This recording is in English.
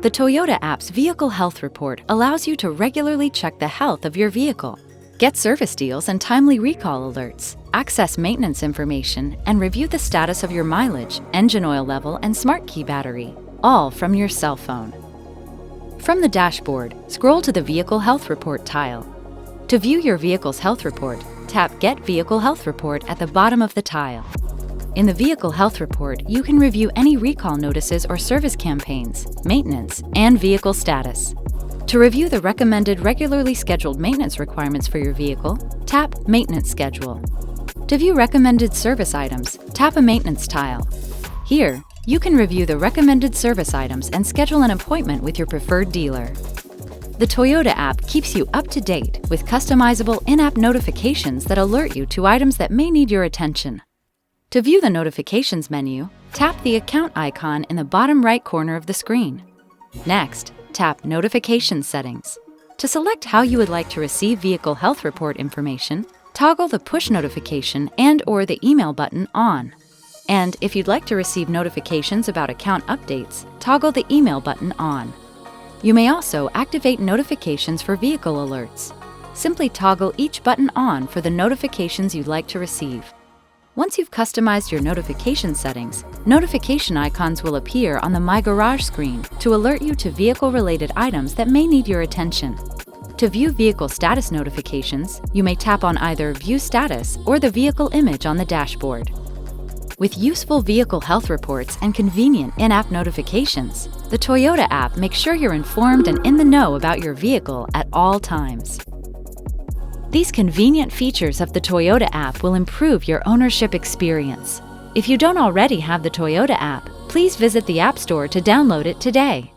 The Toyota app's Vehicle Health Report allows you to regularly check the health of your vehicle, get service deals and timely recall alerts, access maintenance information, and review the status of your mileage, engine oil level, and smart key battery, all from your cell phone. From the dashboard, scroll to the Vehicle Health Report tile. To view your vehicle's health report, tap Get Vehicle Health Report at the bottom of the tile. In the Vehicle Health Report, you can review any recall notices or service campaigns, maintenance, and vehicle status. To review the recommended regularly scheduled maintenance requirements for your vehicle, tap Maintenance Schedule. To view recommended service items, tap a Maintenance tile. Here, you can review the recommended service items and schedule an appointment with your preferred dealer. The Toyota app keeps you up to date with customizable in-app notifications that alert you to items that may need your attention. To view the notifications menu, tap the account icon in the bottom right corner of the screen. Next, tap Notification Settings. To select how you would like to receive vehicle health report information, toggle the push notification and/or the email button on. And if you'd like to receive notifications about account updates, toggle the email button on. You may also activate notifications for vehicle alerts. Simply toggle each button on for the notifications you'd like to receive. Once you've customized your notification settings, notification icons will appear on the My Garage screen to alert you to vehicle-related items that may need your attention. To view vehicle status notifications, you may tap on either View Status or the vehicle image on the dashboard. With useful vehicle health reports and convenient in-app notifications, the Toyota app makes sure you're informed and in the know about your vehicle at all times. These convenient features of the Toyota app will improve your ownership experience. If you don't already have the Toyota app, please visit the App Store to download it today.